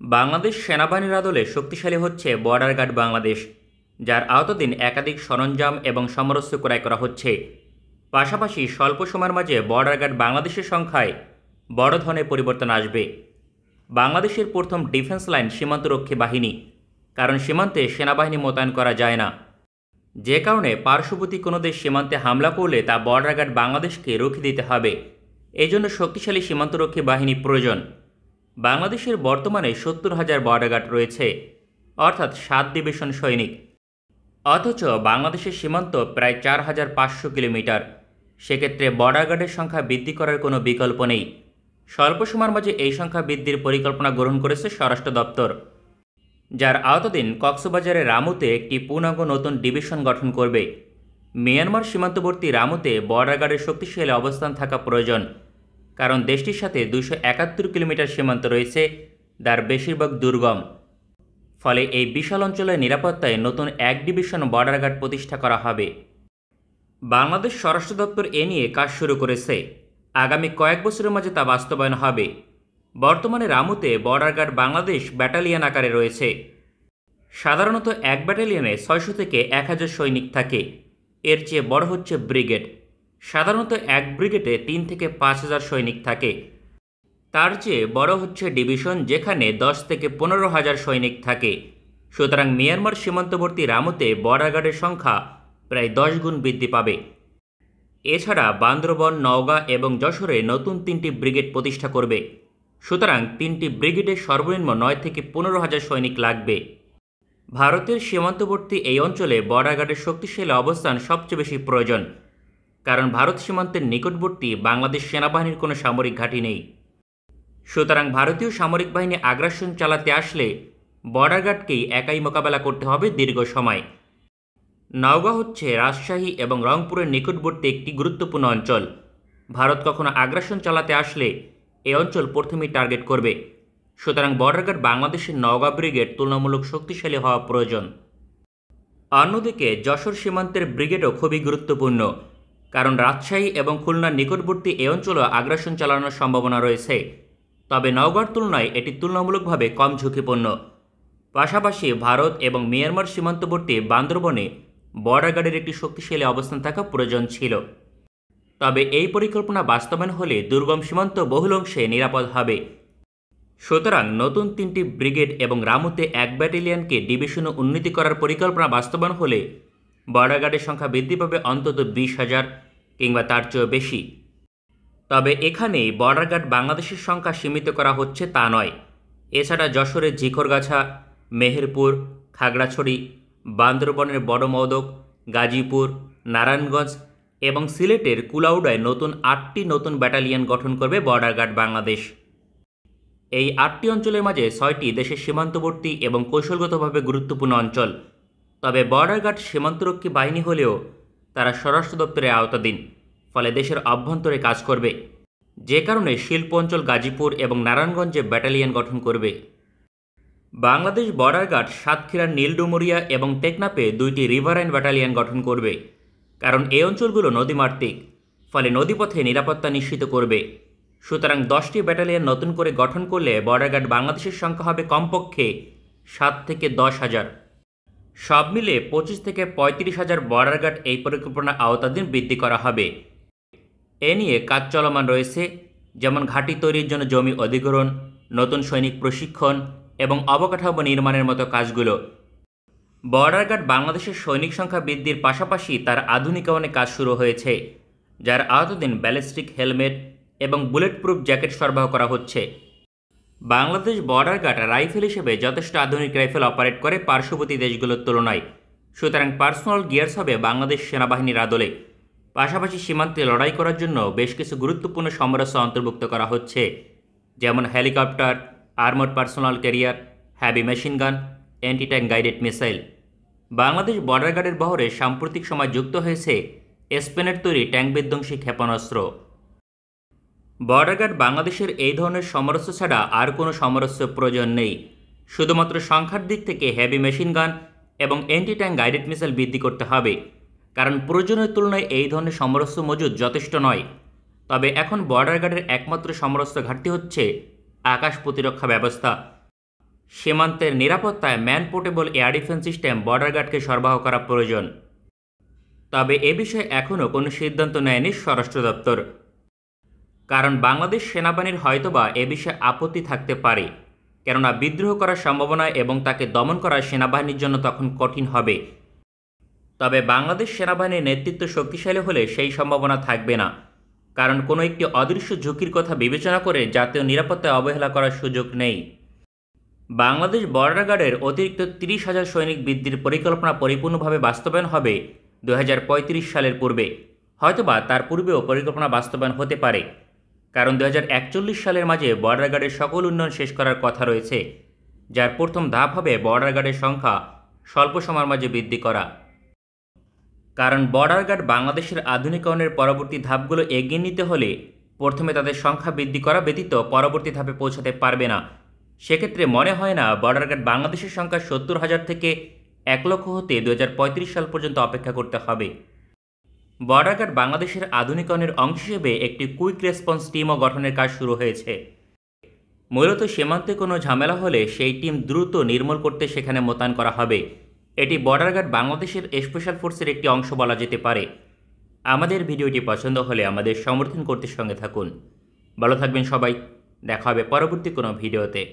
বাংলাদেশ সেনাবাহিনীর আদলে শক্তিশালী হচ্ছে বর্ডার গার্ড বাংলাদেশ, যার আওতাধীন একাধিক সরঞ্জাম এবং সমরাস্ত্র ক্রয় করা হচ্ছে। পাশাপাশি স্বল্প সময়ের মাঝে বর্ডার গার্ড বাংলাদেশের সংখ্যায় বড় ধরনের পরিবর্তন আসবে। বাংলাদেশের প্রথম ডিফেন্স লাইন সীমান্তরক্ষী বাহিনী, কারণ সীমান্তে সেনাবাহিনী মোতায়েন করা যায় না, যে কারণে পার্শ্ববর্তী কোনো দেশ সীমান্তে হামলা করলে তা বর্ডার গার্ড বাংলাদেশকে রুখে দিতে হবে। এই জন্য শক্তিশালী সীমান্তরক্ষী বাহিনী প্রয়োজন। বাংলাদেশের বর্তমানে ৭০,০০০ বর্ডার গার্ড রয়েছে, অর্থাৎ ৭ ডিভিশন সৈনিক। অথচ বাংলাদেশের সীমান্ত প্রায় ৪,৫০০ কিলোমিটার। সেক্ষেত্রে বর্ডার গার্ডের সংখ্যা বৃদ্ধি করার কোনো বিকল্প নেই। স্বল্প সময়ের মাঝে এই সংখ্যা বৃদ্ধির পরিকল্পনা গ্রহণ করেছে স্বরাষ্ট্র দপ্তর, যার আওতাধীন কক্সবাজারের রামুতে একটি পূর্ণাঙ্গ নতুন ডিভিশন গঠন করবে। মিয়ানমার সীমান্তবর্তী রামুতে বর্ডার গার্ডের শক্তিশালী অবস্থান থাকা প্রয়োজন, কারণ দেশটির সাথে ২৭১ কিলোমিটার সীমান্ত রয়েছে, যার বেশিরভাগ দুর্গম। ফলে এই বিশাল অঞ্চলের নিরাপত্তায় নতুন এক ডিভিশন বর্ডার গার্ড প্রতিষ্ঠা করা হবে। বাংলাদেশ স্বরাষ্ট্র দপ্তর এ নিয়ে কাজ শুরু করেছে। আগামী কয়েক বছরের মাঝে তা বাস্তবায়ন হবে। বর্তমানে রামুতে বর্ডার গার্ড বাংলাদেশ ব্যাটালিয়ন আকারে রয়েছে। সাধারণত এক ব্যাটালিয়নে ৬০০ থেকে ১,০০০ সৈনিক থাকে। এর চেয়ে বড় হচ্ছে ব্রিগেড। সাধারণত এক ব্রিগেডে ৩ থেকে ৫,০০০ সৈনিক থাকে। তার চেয়ে বড় হচ্ছে ডিভিশন, যেখানে ১০ থেকে ১৫,০০০ সৈনিক থাকে। সুতরাং মিয়ানমার সীমান্তবর্তী রামুতে বর্ডার গার্ডের সংখ্যা প্রায় ১০ গুণ বৃদ্ধি পাবে। এছাড়া বান্দরবন, নওগাঁ এবং যশোরে নতুন ৩টি ব্রিগেড প্রতিষ্ঠা করবে। সুতরাং ৩টি ব্রিগেডে সর্বনিম্ন ৯ থেকে ১৫,০০০ সৈনিক লাগবে। ভারতের সীমান্তবর্তী এই অঞ্চলে বর্ডার গার্ডের শক্তিশালী অবস্থান সবচেয়ে বেশি প্রয়োজন, কারণ ভারত সীমান্তের নিকটবর্তী বাংলাদেশ সেনাবাহিনীর কোনো সামরিক ঘাঁটি নেই। সুতরাং ভারতীয় সামরিক বাহিনী আগ্রাসন চালাতে আসলে বর্ডার গার্ডকেই একাই মোকাবেলা করতে হবে দীর্ঘ সময়। নওগাঁ হচ্ছে রাজশাহী এবং রংপুরের নিকটবর্তী একটি গুরুত্বপূর্ণ অঞ্চল। ভারত কখনো আগ্রাসন চালাতে আসলে এই অঞ্চল প্রথমেই টার্গেট করবে। সুতরাং বর্ডার গার্ড বাংলাদেশের নওগাঁ ব্রিগেড তুলনামূলক শক্তিশালী হওয়া প্রয়োজন। অন্যদিকে যশোর সীমান্তের ব্রিগেডও খুবই গুরুত্বপূর্ণ, কারণ রাজশাহী এবং খুলনার নিকটবর্তী এই অঞ্চলেও আগ্রাসন চালানোর সম্ভাবনা রয়েছে। তবে নওগাঁর তুলনায় এটি তুলনামূলকভাবে কম ঝুঁকিপূর্ণ। পাশাপাশি ভারত এবং মিয়ানমার সীমান্তবর্তী বান্দরবনে বর্ডার গার্ডের একটি শক্তিশালী অবস্থান থাকা প্রয়োজন ছিল। তবে এই পরিকল্পনা বাস্তবায়ন হলে দুর্গম সীমান্ত বহুল অংশে নিরাপদ হবে। সুতরাং নতুন ৩টি ব্রিগেড এবং রামুতে এক ব্যাটালিয়নকে ডিভিশনে উন্নীত করার পরিকল্পনা বাস্তবায়ন হলে বর্ডার গার্ডের সংখ্যা বৃদ্ধি পাবে অন্তত ২০,০০০ কিংবা তার চেয়েও বেশি। তবে এখানেই বর্ডার গার্ড বাংলাদেশের সংখ্যা সীমিত করা হচ্ছে তা নয়। এছাড়া যশোরের ঝিকরগাছা, মেহেরপুর, খাগড়াছড়ি, বান্দরবনের বড় মওদক, গাজীপুর, নারায়ণগঞ্জ এবং সিলেটের কুলাউড়ায় নতুন ৮টি নতুন ব্যাটালিয়ন গঠন করবে বর্ডার গার্ড বাংলাদেশ। এই ৮টি অঞ্চলের মাঝে ৬টি দেশের সীমান্তবর্তী এবং কৌশলগতভাবে গুরুত্বপূর্ণ অঞ্চল। তবে বর্ডার গার্ড সীমান্তরক্ষী বাহিনী হলেও তারা স্বরাষ্ট্র দপ্তরের আওতাধীন, ফলে দেশের অভ্যন্তরে কাজ করবে, যে কারণে শিল্প অঞ্চল গাজীপুর এবং নারায়ণগঞ্জে ব্যাটালিয়ন গঠন করবে। বাংলাদেশ বর্ডার গার্ড সাতক্ষীরার নীলডুমুরিয়া এবং টেকনাফে ২টি রিভারাইন ব্যাটালিয়ন গঠন করবে, কারণ এই অঞ্চলগুলো নদীমাতৃক, ফলে নদীপথে নিরাপত্তা নিশ্চিত করবে। সুতরাং ১০টি ব্যাটালিয়ন নতুন করে গঠন করলে বর্ডার গার্ড বাংলাদেশের সংখ্যা হবে কমপক্ষে ৭ থেকে ১০,০০০। সব মিলে ২৫ থেকে ৩৫,০০০ বর্ডার গার্ড এই পরিকল্পনার আওতাধীন বৃদ্ধি করা হবে। এ নিয়ে কাজ চলমান রয়েছে, যেমন ঘাঁটি তৈরির জন্য জমি অধিগ্রহণ, নতুন সৈনিক প্রশিক্ষণ এবং অবকাঠামো নির্মাণের মতো কাজগুলো। বর্ডার গার্ড বাংলাদেশের সৈনিক সংখ্যা বৃদ্ধির পাশাপাশি তার আধুনিকায়নে কাজ শুরু হয়েছে, যার আওতাধীন ব্যালিস্টিক হেলমেট এবং বুলেট প্রুফ জ্যাকেট সরবরাহ করা হচ্ছে। বাংলাদেশ বর্ডার গার্ড রাইফেল হিসেবে যথেষ্ট আধুনিক রাইফেল অপারেট করে পার্শ্ববর্তী দেশগুলোর তুলনায়। সুতরাং পার্সোনাল গিয়ার্স হবে বাংলাদেশ সেনাবাহিনীর আদলে। পাশাপাশি সীমান্তে লড়াই করার জন্য বেশ কিছু গুরুত্বপূর্ণ সমরাস্ত্র অন্তর্ভুক্ত করা হচ্ছে, যেমন helicopter, armed personal career, heavy machine gun, anti tank guided missile. Bangladesh border গার্ডের বহরে সাম্প্রতিক সময় যুক্ত হয়েছে স্পেনের তৈরি ট্যাঙ্ক বিধ্বংসী ক্ষেপণাস্ত্র। বর্ডার গার্ড বাংলাদেশের এই ধরনের সমরাস্ত্র ছাড়া আর কোনো সমরাস্ত্র প্রয়োজন নেই। শুধুমাত্র সংখ্যার দিক থেকে হেভি মেশিন গান এবং অ্যান্টি ট্যাঙ্ক গাইডেড মিসাইল বৃদ্ধি করতে হবে, কারণ প্রয়োজনের তুলনায় এই ধরনের সমরাস্ত্র মজুদ যথেষ্ট নয়। তবে এখন বর্ডার গার্ডের একমাত্র সমরাস্ত্র ঘাটতি হচ্ছে আকাশ প্রতিরক্ষা ব্যবস্থা। সীমান্তের নিরাপত্তায় man portable air defence system border গার্ডকে সরবরাহ করা প্রয়োজন। তবে এ বিষয়ে এখনও কোনো সিদ্ধান্ত নেয়নি স্বরাষ্ট্র দপ্তর। কারণ বাংলাদেশ সেনাবাহিনীর হয়তোবা এ বিষয়ে আপত্তি থাকতে পারে, কেননা বিদ্রোহ করার সম্ভাবনা এবং তাকে দমন করা সেনাবাহিনীর জন্য তখন কঠিন হবে। তবে বাংলাদেশ সেনাবাহিনীর নেতৃত্ব শক্তিশালী হলে সেই সম্ভাবনা থাকবে না, কারণ কোনো একটি অদৃশ্য ঝুঁকির কথা বিবেচনা করে জাতীয় নিরাপত্তায় অবহেলা করার সুযোগ নেই। বাংলাদেশ বর্ডার গার্ডের অতিরিক্ত 30,000 সৈনিক বৃদ্ধির পরিকল্পনা পরিপূর্ণভাবে বাস্তবায়ন হবে 2035 সালের পূর্বে, হয়তোবা তার পূর্বেও পরিকল্পনা বাস্তবায়ন হতে পারে, কারণ 2041 সালের মাঝে বর্ডার গার্ডের সকল উন্নয়ন শেষ করার কথা রয়েছে, যার প্রথম ধাপ হবে বর্ডার গার্ডের সংখ্যা স্বল্প সময়ের মাঝে বৃদ্ধি করা। কারণ বর্ডার গার্ড বাংলাদেশের আধুনিকায়নের পরবর্তী ধাপগুলো এগিয়ে নিতে হলে প্রথমে তাদের সংখ্যা বৃদ্ধি করা ব্যতীত পরবর্তী ধাপে পৌঁছাতে পারবে না। সেক্ষেত্রে মনে হয় না বর্ডার গার্ড বাংলাদেশের সংখ্যা 70,000 থেকে 1 লক্ষ হতে 2035 সাল পর্যন্ত অপেক্ষা করতে হবে। বর্ডার গার্ড বাংলাদেশের আধুনিকায়নের অংশ হিসেবে একটি কুইক রেসপন্স টিমও গঠনের কাজ শুরু হয়েছে। মূলত সীমান্তে কোনো ঝামেলা হলে সেই টিম দ্রুত নির্মূল করতে সেখানে মোতায়েন করা হবে। এটি বর্ডার গার্ড বাংলাদেশের স্পেশাল ফোর্সের একটি অংশ বলা যেতে পারে। আমাদের ভিডিওটি পছন্দ হলে আমাদের সমর্থন করতে সঙ্গে থাকুন। ভালো থাকবেন সবাই, দেখা হবে পরবর্তী কোনো ভিডিওতে।